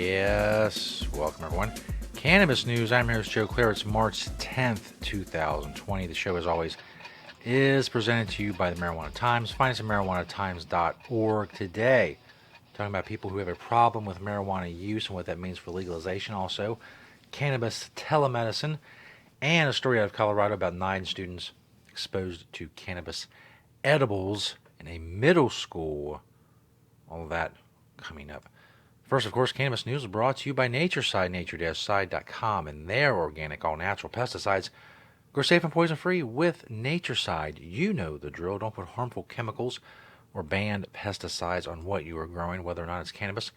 Yes, welcome everyone. Cannabis news. I'm your host Joe Klare. It's March 10th, 2020. The show, as always, is presented to you by the Marijuana Times. Find us at marijuanatimes.org today. Talking about people who have a problem with marijuana use and what that means for legalization. Also, cannabis telemedicine, and a story out of Colorado about 9 students exposed to cannabis edibles in a middle school. All of that coming up. First, of course, Cannabis News is brought to you by NatureSide, nature-side.com, and their organic, all-natural pesticides. Grow safe and poison-free with NatureSide. You know the drill. Don't put harmful chemicals or banned pesticides on what you are growing, whether or not it's cannabis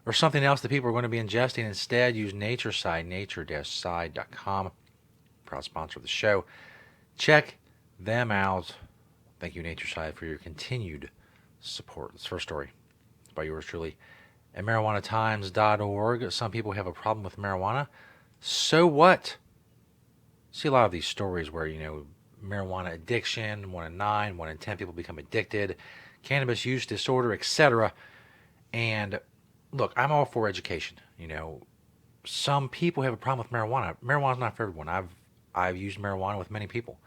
or something else that people are going to be ingesting. Instead, use NatureSide, nature-side.com. Proud sponsor of the show. Check them out. Thank you, NatureSide, for your continued support. This first story is by yours truly at marijuanatimes.org. Some people have a problem with marijuana. So what? See a lot of these stories where, marijuana addiction, 1 in 9, 1 in 10 people become addicted, cannabis use disorder, etc. And look, I'm all for education. Some people have a problem with marijuana. Marijuana's not for everyone. I've used marijuana with many people,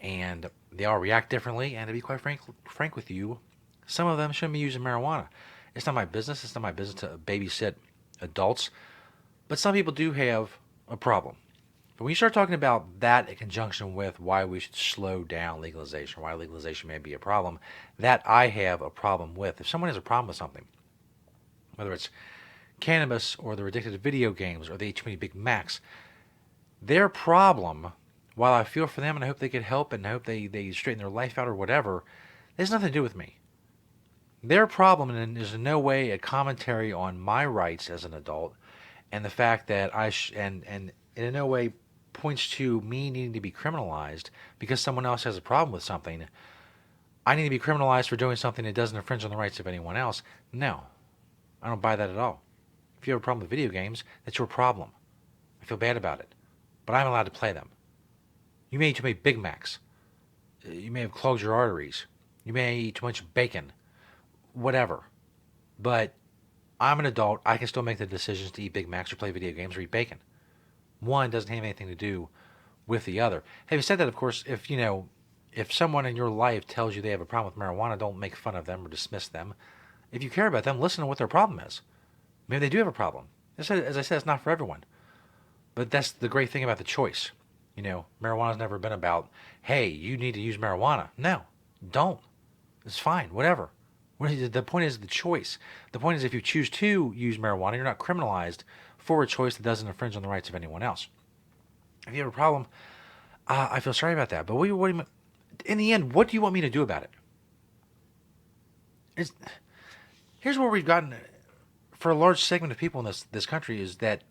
and they all react differently. And to be quite frank with you, some of them shouldn't be using marijuana. It's not my business. It's not my business to babysit adults. But some people do have a problem. But when you start talking about that in conjunction with why we should slow down legalization, why legalization may be a problem, that I have a problem with. If someone has a problem with something, whether it's cannabis or they're addicted to video games or they eat too many Big Macs, their problem, while I feel for them and I hope they get help and I hope they straighten their life out or whatever, has nothing to do with me. Their problem is in no way a commentary on my rights as an adult, and the fact that and in no way points to me needing to be criminalized because someone else has a problem with something. I need to be criminalized for doing something that doesn't infringe on the rights of anyone else. No, I don't buy that at all. If you have a problem with video games, that's your problem. I feel bad about it, but I'm allowed to play them. You may eat too many Big Macs. You may have clogged your arteries. You may eat too much bacon. Whatever. But I'm an adult. I can still make the decisions to eat Big Macs or play video games or eat bacon. One doesn't have anything to do with the other. Having said that, of course, if someone in your life tells you they have a problem with marijuana, don't make fun of them or dismiss them. If you care about them, listen to what their problem is. Maybe they do have a problem. As I said, it's not for everyone. But that's the great thing about the choice. Marijuana's never been about, hey, you need to use marijuana. No, don't. It's fine, whatever. The point is the choice. The point is if you choose to use marijuana, you're not criminalized for a choice that doesn't infringe on the rights of anyone else. If you have a problem, I feel sorry about that. But in the end, what do you want me to do about it? Here's where we've gotten, for a large segment of people in this country, is that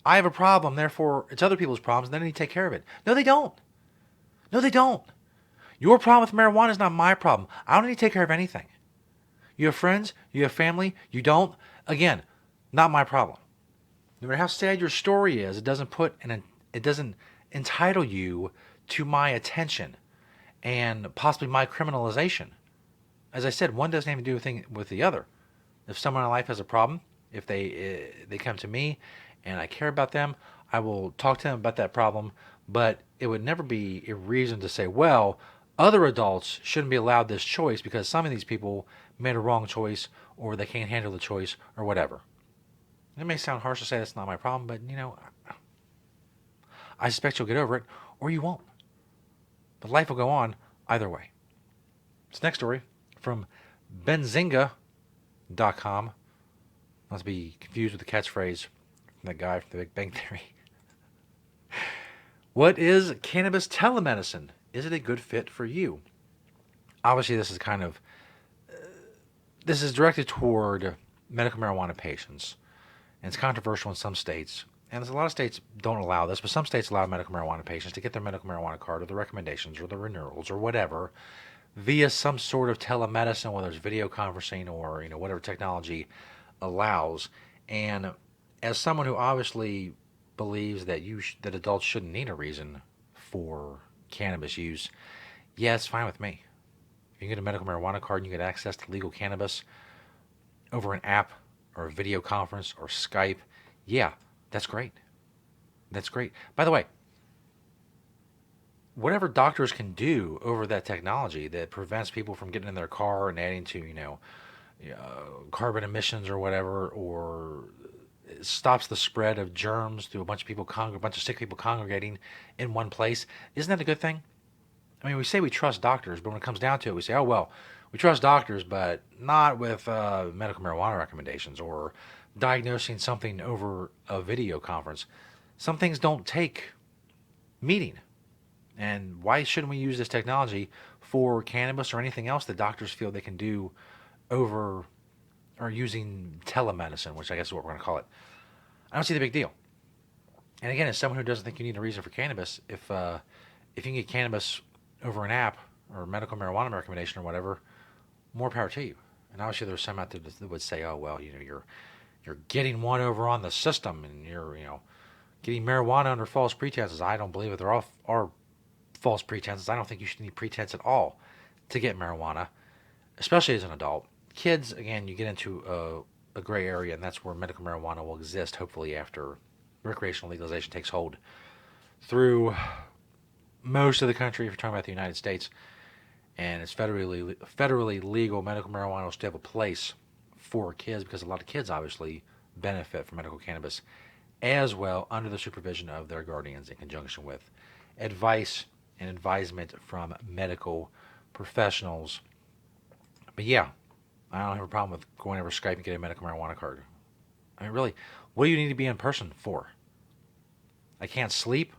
I have a problem, therefore it's other people's problems, and then I need to take care of it. No, they don't. No, they don't. Your problem with marijuana is not my problem. I don't need to take care of anything. You have friends, you have family, you don't. Again, not my problem. No matter how sad your story is, it doesn't entitle you to my attention and possibly my criminalization. As I said, one doesn't have to do a thing with the other. If someone in life has a problem, if they come to me and I care about them, I will talk to them about that problem. But it would never be a reason to say, well, other adults shouldn't be allowed this choice because some of these people made a wrong choice or they can't handle the choice or whatever. It may sound harsh to say that's not my problem, but I suspect you'll get over it or you won't. But life will go on either way. This next story from Benzinga.com. Not to be confused with the catchphrase from that guy from the Big Bang Theory. What is cannabis telemedicine? Is it a good fit for you? Obviously, this is directed toward medical marijuana patients, and it's controversial in some states. And there's a lot of states don't allow this, but some states allow medical marijuana patients to get their medical marijuana card or the recommendations or the renewals or whatever via some sort of telemedicine, whether it's video conferencing or whatever technology allows. And as someone who obviously believes that that adults shouldn't need a reason for cannabis use, yeah, it's fine with me. If you can get a medical marijuana card and you get access to legal cannabis over an app or a video conference or Skype, yeah, that's great. That's great. By the way, whatever doctors can do over that technology that prevents people from getting in their car and adding to, carbon emissions or whatever, or stops the spread of germs through a bunch of people, a bunch of sick people congregating in one place, isn't that a good thing? I mean, we say we trust doctors, but when it comes down to it, we say, oh, well, we trust doctors, but not with medical marijuana recommendations or diagnosing something over a video conference. Some things don't take meeting. And why shouldn't we use this technology for cannabis or anything else that doctors feel they can do over or using telemedicine, which I guess is what we're going to call it? I don't see the big deal. And again, as someone who doesn't think you need a reason for cannabis, if you can get cannabis over an app or medical marijuana recommendation or whatever, more power to you. And obviously, there's some out there that would say, "Oh, well, you're getting one over on the system, and you're getting marijuana under false pretenses." I don't believe it. There are false pretenses. I don't think you should need pretense at all to get marijuana, especially as an adult. Kids, again, you get into a gray area, and that's where medical marijuana will exist, hopefully, after recreational legalization takes hold through most of the country. If you're talking about the United States, and it's federally legal, medical marijuana will still have a place for kids, because a lot of kids obviously benefit from medical cannabis as well, under the supervision of their guardians in conjunction with advice and advisement from medical professionals. But yeah, I don't have a problem with going over Skype and getting a medical marijuana card. I mean, really, what do you need to be in person for? I can't sleep.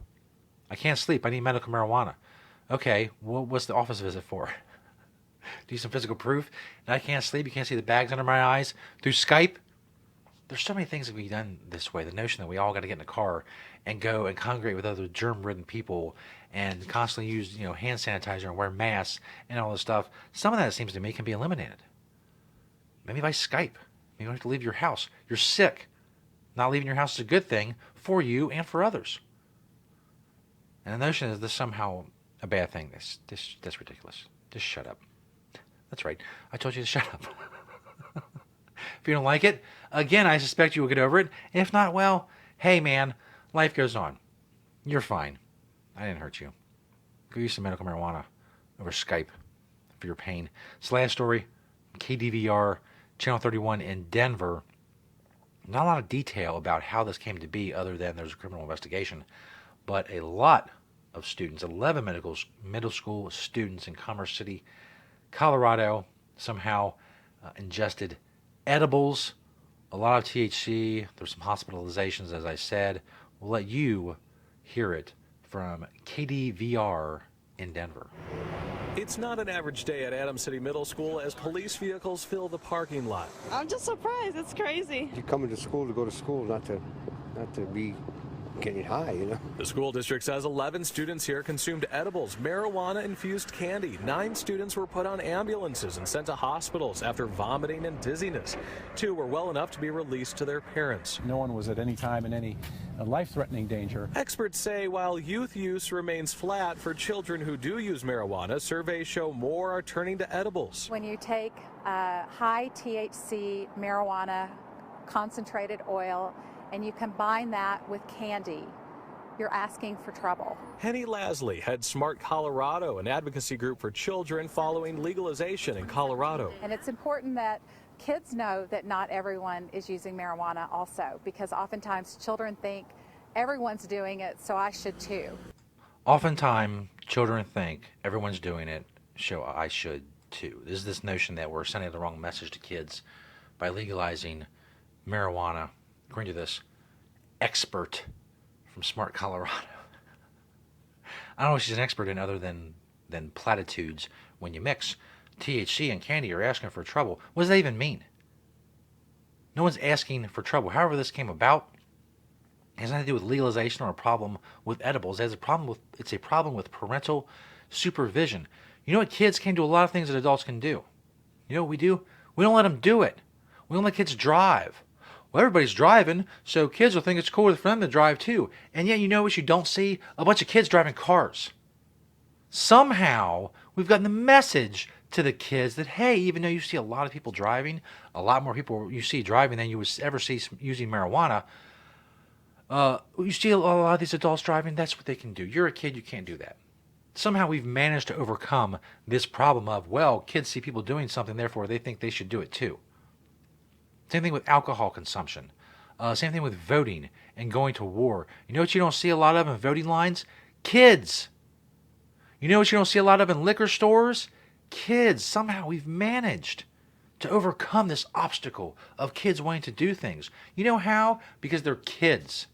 I need medical marijuana. Okay, what's the office visit for? Do some physical proof? And I can't sleep. You can't see the bags under my eyes through Skype. There's so many things that can be done this way. The notion that we all got to get in a car and go and congregate with other germ-ridden people and constantly use hand sanitizer and wear masks and all this stuff. Some of that, it seems to me, can be eliminated. Maybe by Skype. Maybe you don't have to leave your house. You're sick. Not leaving your house is a good thing for you and for others. And the notion is this somehow a bad thing. That's ridiculous. Just shut up. That's right. I told you to shut up. If you don't like it, again, I suspect you will get over it. If not, well, hey man, life goes on. You're fine. I didn't hurt you. Go use some medical marijuana over Skype for your pain. This last story, KDVR, Channel 31 in Denver. Not a lot of detail about how this came to be other than there's a criminal investigation. But a lot of students, 11 middle school students in Commerce City, Colorado, somehow ingested edibles, a lot of THC. There's some hospitalizations, as I said. We'll let you hear it from KDVR in Denver. It's not an average day at Adams City Middle School as police vehicles fill the parking lot. I'm just surprised. It's crazy. You're coming to school to go to school, not to be getting high, The school district says 11 students here consumed edibles, marijuana-infused candy. 9 students were put on ambulances and sent to hospitals after vomiting and dizziness. 2 were well enough to be released to their parents. No one was at any time in any life-threatening danger. Experts say while youth use remains flat for children who do use marijuana, surveys show more are turning to edibles. When you take high THC marijuana concentrated oil and you combine that with candy, you're asking for trouble. Henny Lasley heads Smart Colorado, an advocacy group for children following legalization in Colorado. And it's important that kids know that not everyone is using marijuana also, because oftentimes children think everyone's doing it, so I should too. Oftentimes, children think everyone's doing it, so I should too. There's this notion that we're sending the wrong message to kids by legalizing marijuana, according to this expert from Smart Colorado. I don't know what she's an expert in other than platitudes. When you mix THC and candy, you're asking for trouble. What does that even mean? No one's asking for trouble. However this came about, it has nothing to do with legalization or a problem with edibles. It's a problem with parental supervision. You know what? Kids can do a lot of things that adults can do. You know what we do? We don't let them do it. We don't let kids drive. Well, everybody's driving, so kids will think it's cool for them to drive too. And yet, you know what you don't see? A bunch of kids driving cars. Somehow, we've gotten the message to the kids that, hey, even though you see a lot of people driving, a lot more people you see driving than you would ever see using marijuana, you see a lot of these adults driving, that's what they can do. You're a kid, you can't do that. Somehow we've managed to overcome this problem of, well, kids see people doing something, therefore they think they should do it too. Same thing with alcohol consumption. Same thing with voting and going to war. You know what you don't see a lot of in voting lines? Kids. You know what you don't see a lot of in liquor stores? Kids. Somehow we've managed to overcome this obstacle of kids wanting to do things. You know how? Because they're kids.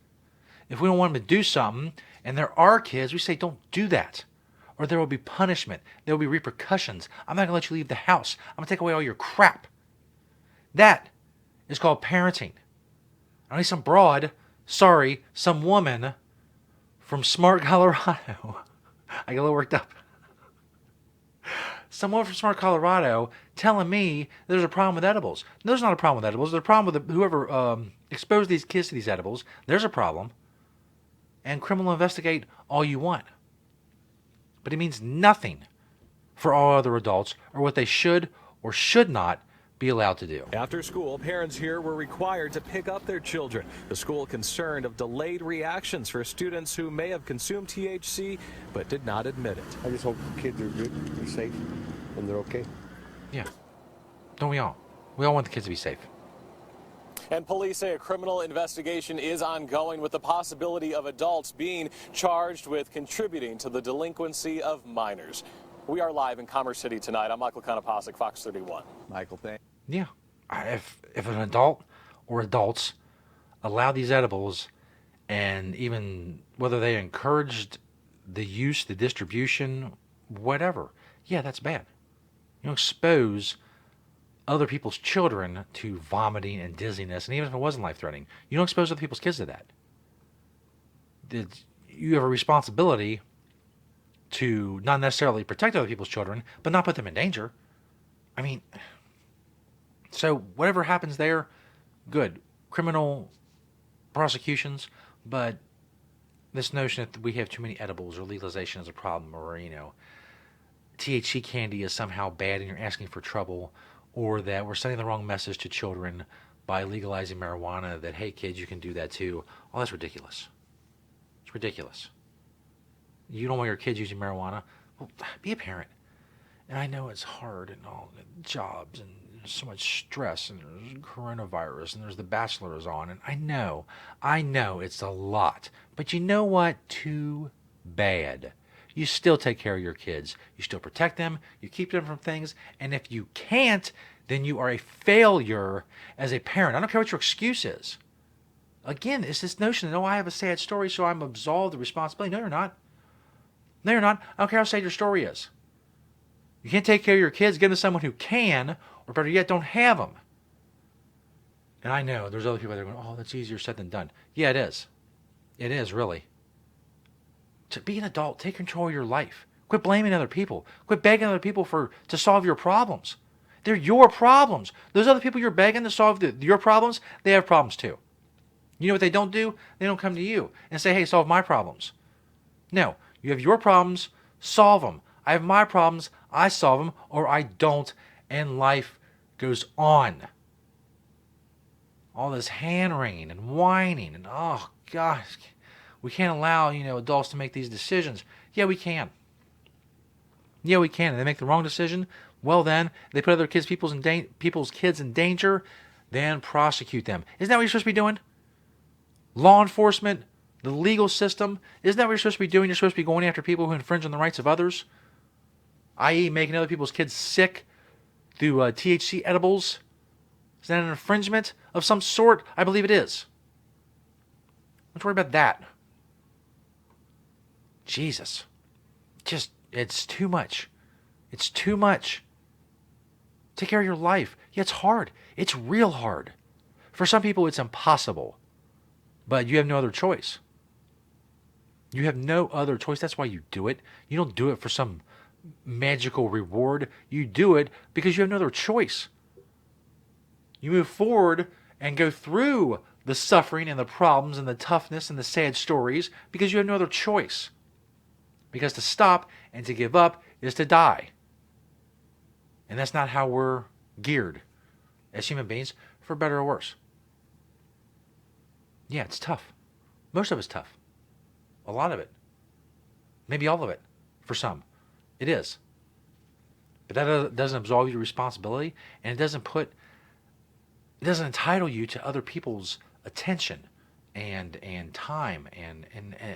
If we don't want them to do something, and there are kids, we say, don't do that. Or there will be punishment. There will be repercussions. I'm not going to let you leave the house. I'm going to take away all your crap. That is called parenting. I need some some woman from Smart, Colorado. I get a little worked up. Someone from Smart, Colorado telling me there's a problem with edibles. No, there's not a problem with edibles. There's a problem with whoever exposed these kids to these edibles. There's a problem. And criminal investigate all you want. But it means nothing for all other adults or what they should or should not be allowed to do. After school, parents here were required to pick up their children. The school concerned of delayed reactions for students who may have consumed THC but did not admit it. I just hope kids are good, they're safe, and they're okay. Yeah. Don't we all? We all want the kids to be safe. And police say a criminal investigation is ongoing with the possibility of adults being charged with contributing to the delinquency of minors. We are live in Commerce City tonight. I'm Michael Konopasek, Fox 31. Michael, thank you. Yeah. If an adult or adults allow these edibles, and even whether they encouraged the use, the distribution, whatever, yeah, that's bad. You don't expose other people's children to vomiting and dizziness, and even if it wasn't life-threatening, you don't expose other people's kids to that. You have a responsibility to not necessarily protect other people's children, but not put them in danger. I mean, so whatever happens there, good. Criminal prosecutions, but this notion that we have too many edibles or legalization is a problem, or, THC candy is somehow bad and you're asking for trouble, or that we're sending the wrong message to children by legalizing marijuana that, hey, kids, you can do that too. Oh, that's ridiculous. It's ridiculous. You don't want your kids using marijuana? Well, be a parent. And I know it's hard and all, jobs, and there's so much stress, and there's coronavirus, and there's The Bachelor is on, and I know it's a lot. But you know what? Too bad. You still take care of your kids. You still protect them. You keep them from things. And if you can't, then you are a failure as a parent. I don't care what your excuse is. Again, it's this notion that, I have a sad story, so I'm absolved of responsibility. No, you're not. No, you're not. I don't care how sad your story is. You can't take care of your kids. Give them to someone who can, or better yet, don't have them. And I know there's other people that are going, that's easier said than done. Yeah, it is. It is, really. To be an adult, take control of your life. Quit blaming other people. Quit begging other people to solve your problems. They're your problems. Those other people you're begging to solve your problems, they have problems too. You know what they don't do? They don't come to you and say, hey, solve my problems. No, you have your problems, solve them. I have my problems, I solve them, or I don't, and life goes on. All this hand-wringing and whining, and oh, gosh, we can't allow, adults to make these decisions. Yeah, we can. Yeah, we can. And they make the wrong decision, well then, they put other people's kids in danger, then prosecute them. Isn't that what you're supposed to be doing? Law enforcement, the legal system, isn't that what you're supposed to be doing? You're supposed to be going after people who infringe on the rights of others, i.e. making other people's kids sick through THC edibles. Is that an infringement of some sort? I believe it is. Don't worry about that. Jesus. It's too much. It's too much. Take care of your life. Yeah, it's hard. It's real hard. For some people, it's impossible. But you have no other choice. You have no other choice. That's why you do it. You don't do it for some magical reward. You do it because you have no other choice. You move forward and go through the suffering and the problems and the toughness and the sad stories because you have no other choice. Because to stop and to give up is to die. And that's not how we're geared as human beings, for better or worse. Yeah, it's tough. Most of it's tough. A lot of it. Maybe all of it. For some. It is. But that doesn't absolve you of responsibility, and it doesn't entitle you to other people's attention and time and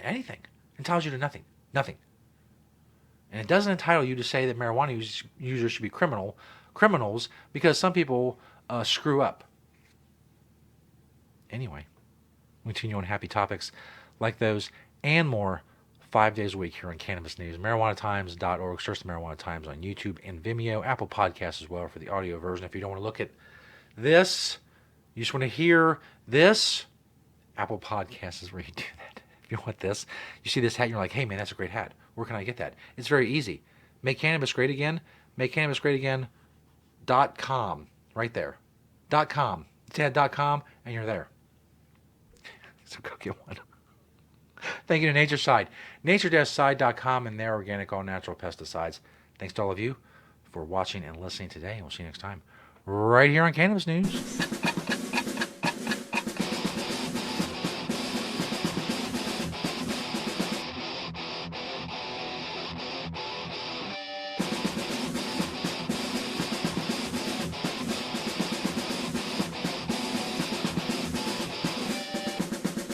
anything. It entitles you to nothing. Nothing. And it doesn't entitle you to say that marijuana users should be criminals because some people screw up. Anyway, we continue on happy topics like those and more 5 days a week here on Cannabis News. MarijuanaTimes.org. Search the Marijuana Times on YouTube and Vimeo. Apple Podcasts as well for the audio version. If you don't want to look at this, you just want to hear this, Apple Podcasts is where you do that. If you want this, you see this hat, you're like, hey man, that's a great hat. Where can I get that? It's very easy. Make Cannabis Great Again. MakeCannabisGreatAgain.com. Right there. .com. It's at .com and you're there. So go get one. Thank you to Natureside. Nature-side.com and their organic, all-natural pesticides. Thanks to all of you for watching and listening today. And we'll see you next time right here on Cannabis News.